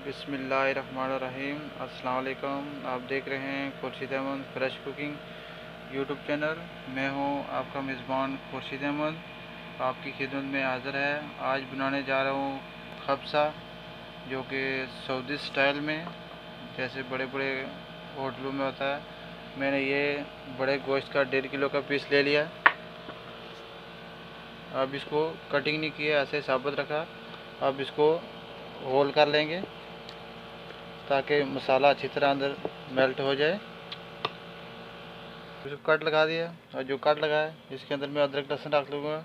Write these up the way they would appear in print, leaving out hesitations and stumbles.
बिस्मिल्लाहिर्रहमानिर्रहीम। अस्सलाम वालेकुम। आप देख रहे हैं Khursheed Ahmad fresh cooking YouTube channel. मैं हूं आपका मेज़बान खुर्शीद अहमद, आपकी खिदमत में हाज़िर है। आज बनाने जा रहा हूं खब्सा, जो कि सऊदी स्टाइल में जैसे बड़े बड़े होटलों में होता है। मैंने ये बड़े गोश्त का 1.5 किलो का पीस ले लिया। अब इसको कटिंग नहीं किया, ऐसे साबुत रखा। अब इसको होल कर लेंगे ताकि मसाला अच्छी तरह अंदर मेल्ट हो जाए। जो कट लगा दिया, और जो कट लगा है इसके अंदर मैं अदरक लहसुन रख लूँगा।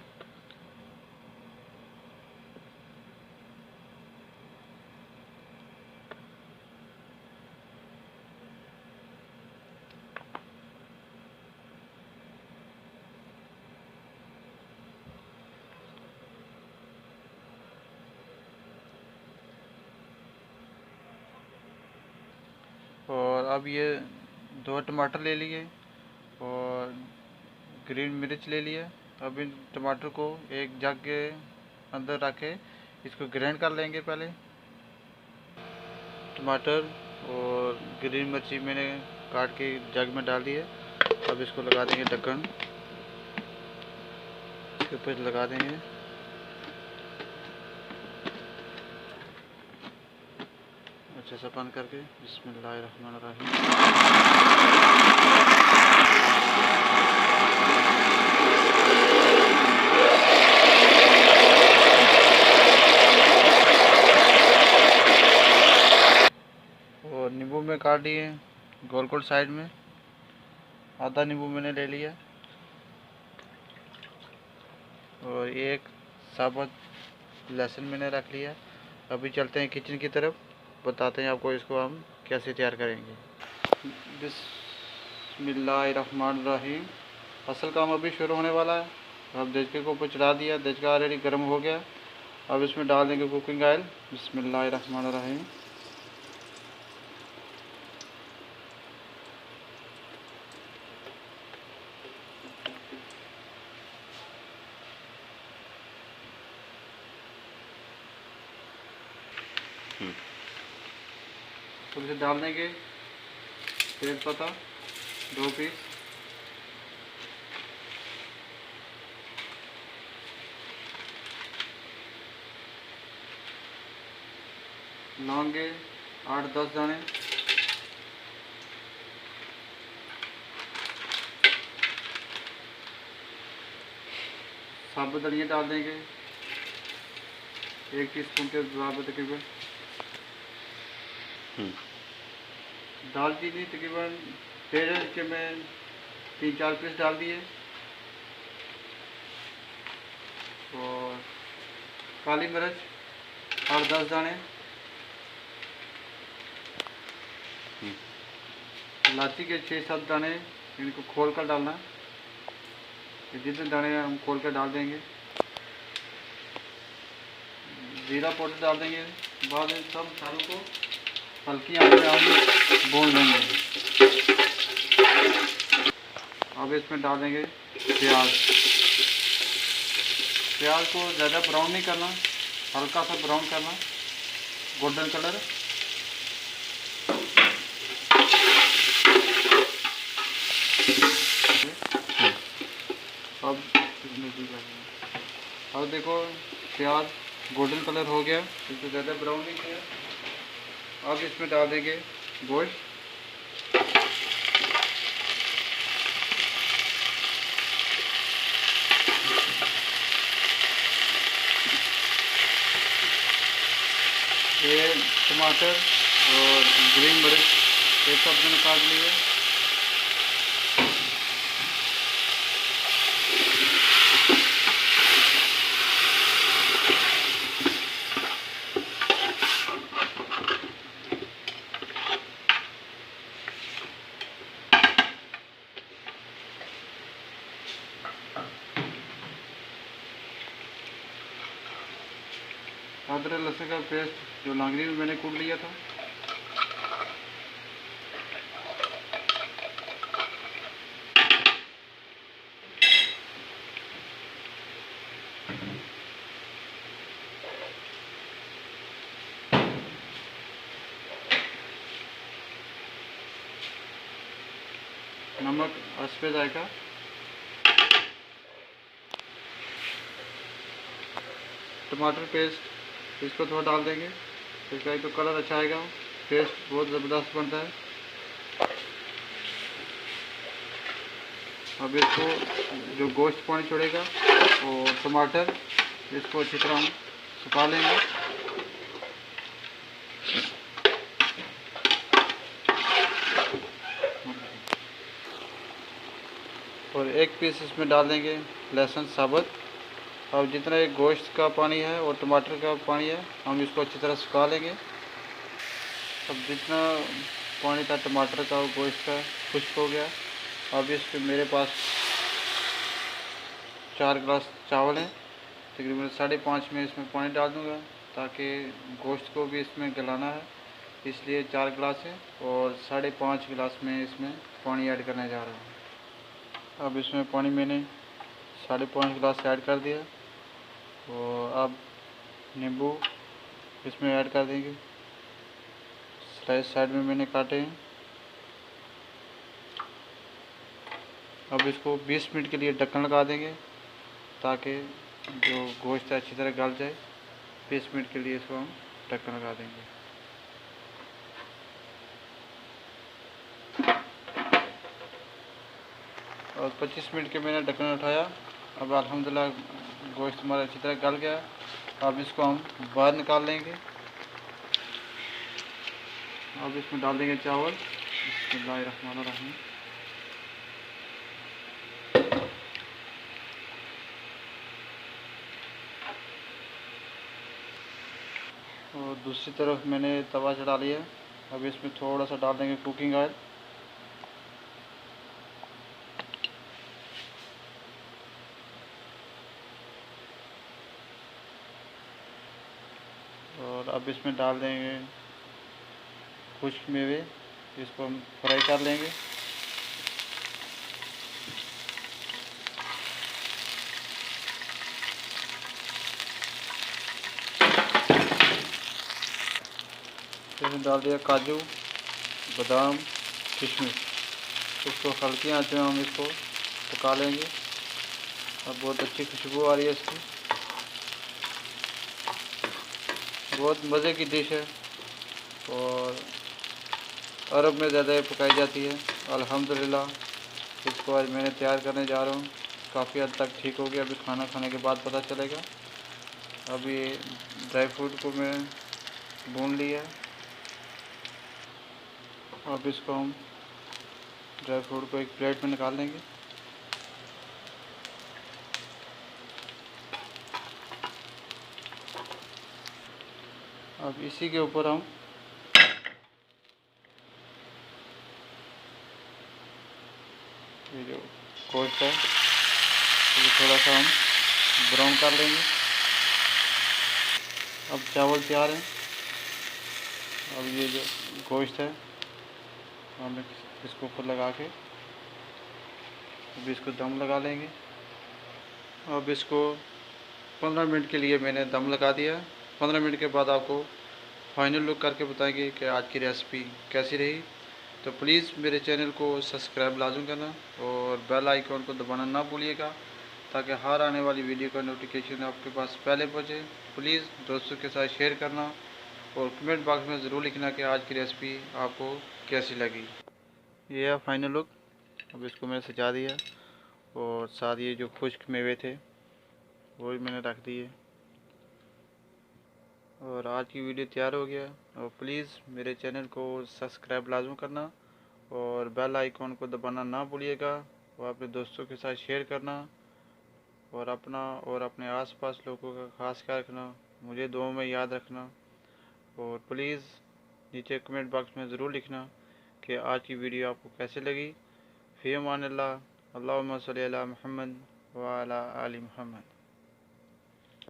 और अब ये 2 टमाटर ले लिए और ग्रीन मिर्च ले लिया। अब इन टमाटर को एक जग के अंदर रख के इसको ग्राइंड कर लेंगे। पहले टमाटर और ग्रीन मिर्ची मैंने काट के जग में डाल दिए। अब इसको लगा देंगे ढक्कन, इसके ऊपर लगा देंगे। अच्छे से बंद करके बिस्मिल्लाहिर्रहमानिर्रहीम। और नींबू में काट दिए गोल गोल साइड में, आधा नींबू मैंने ले लिया। और एक साबुत लहसुन मैंने रख लिया। अभी चलते हैं किचन की तरफ, बताते हैं आपको इसको हम कैसे तैयार करेंगे। बिस्मिल्लाहिर्रहमानिर्रहीम। असल काम अभी शुरू होने वाला है। अब देचके को ऊपर चढ़ा दिया, देचका ऑलरेडी गर्म हो गया। अब इसमें डाल देंगे कुकिंग ऑयल। बिस्मिल्लाहिर्रहमानिर्रहीम। तो इसे डाल देंगे तेज पत्ता 2 पीस, लौंगे 8-10 दाने, साबुत धनिया डाल देंगे 1 टीस्पून के बराबर तकरीबन। दालचीनी तकरीबन 1.5 इंच के मैं 3-4 पीस डाल दिए। और काली मिर्च 8-10 दाने, इलायची के 6-7 दाने, इनको खोल कर डालना। जितने दाने हम खोल कर डाल देंगे। जीरा पाउडर डाल देंगे। बाद में सब मसालों को हल्की आंच में हम भून लेंगे। अब इसमें डाल देंगे प्याज। प्याज को ज़्यादा ब्राउन नहीं करना, हल्का सा ब्राउन करना, गोल्डन कलर। अब देखो प्याज गोल्डन कलर हो गया, इसको ज़्यादा ब्राउन नहीं किया। अब इसमें डाल देंगे गोश्त। ये टमाटर और ग्रीन मिर्च ये सब मैंने काट लिए। अदरक लहसुन का पेस्ट जो लांगरी में मैंने कूट लिया था, नमक हस्बे जायका, टमाटर पेस्ट इसको थोड़ा डाल देंगे। इसका एक तो कलर अच्छा आएगा, टेस्ट बहुत ज़बरदस्त बनता है। अब इसको जो गोश्त पानी छोड़ेगा और टमाटर, इसको अच्छी तरह हम सुखा लेंगे। और एक पीस इसमें डाल देंगे लहसुन साबुत। अब जितना एक गोश्त का पानी है और टमाटर का पानी है, हम इसको अच्छी तरह सुखा लेंगे। अब जितना पानी था टमाटर का और गोश्त का खुश्क हो गया। अब इसके मेरे पास 4 गिलास चावल हैं, तकरीबन 5.5 में इसमें पानी डाल दूँगा, ताकि गोश्त को भी इसमें गलाना है, इसलिए 4 गिलास है और 5.5 गिलास में इसमें पानी ऐड करने जा रहा हूँ। अब इसमें पानी मैंने 5.5 गिलास ऐड कर दिया और अब नींबू इसमें ऐड कर देंगे, स्लाइस साइड में मैंने काटे हैं। अब इसको 20 मिनट के लिए ढक्कन लगा देंगे, ताकि जो गोश्त है अच्छी तरह गल जाए। 20 मिनट के लिए इसको हम ढक्कन लगा देंगे। और 25 मिनट के मैंने ढक्कन उठाया। अब अल्हम्दुलिल्लाह गोश्त हमारा अच्छी तरह गल गया। अब इसको हम बाहर निकाल लेंगे। अब इसमें डाल देंगे चावल। बिस्मिल्लाहिर्रहमानिर्रहीम। और दूसरी तरफ मैंने तवा चढ़ा लिया। अब इसमें थोड़ा सा डाल देंगे कुकिंग ऑयल। और अब इसमें डाल देंगे खुश्क मेवे, इसको हम फ्राई कर लेंगे। इसमें डाल दिया काजू, बादाम, किशमिश। इसको हल्की आंच में हम इसको पका लेंगे। अब बहुत अच्छी खुशबू आ रही है इसकी। बहुत मज़े की डिश है और अरब में ज़्यादा पकाई जाती है। अल्हम्दुलिल्लाह इसको आज मैंने तैयार करने जा रहा हूँ। काफ़ी हद तक ठीक हो गया, अभी खाना खाने के बाद पता चलेगा। अभी ड्राई फ्रूट को मैं भून लिया है। अब इसको हम ड्राई फ्रूट को एक प्लेट में निकाल लेंगे। अब इसी के ऊपर हम ये जो गोश्त है ये थोड़ा सा हम ब्राउन कर लेंगे। अब चावल तैयार हैं। अब ये जो गोश्त है हम इसको ऊपर लगा के अब इसको दम लगा लेंगे। अब इसको 15 मिनट के लिए मैंने दम लगा दिया। 15 मिनट के बाद आपको फाइनल लुक करके बताएंगे कि आज की रेसिपी कैसी रही। तो प्लीज़ मेरे चैनल को सब्सक्राइब लाजम करना और बेल आइकॉन को दबाना ना भूलिएगा, ताकि हर आने वाली वीडियो का नोटिफिकेशन आपके पास पहले पहुँचे। प्लीज़ दोस्तों के साथ शेयर करना और कमेंट बॉक्स में ज़रूर लिखना कि आज की रेसिपी आपको कैसी लगी। ये है फाइनल लुक। अब इसको मैंने सजा दिया और साथ ये जो खुश्क मेवे थे वो भी मैंने रख दिए और आज की वीडियो तैयार हो गया। और प्लीज़ मेरे चैनल को सब्सक्राइब लाजम करना और बेल आइकॉन को दबाना ना भूलिएगा और अपने दोस्तों के साथ शेयर करना और अपना और अपने आसपास लोगों का खास ख्याल रखना। मुझे दुआ में याद रखना और प्लीज़ नीचे कमेंट बॉक्स में ज़रूर लिखना कि आज की वीडियो आपको कैसे लगी। फ़ी अमान अल्लाह। अल्लाहुम्मा सल्ली अला मुहम्मद व अला आलि मुहम्मद।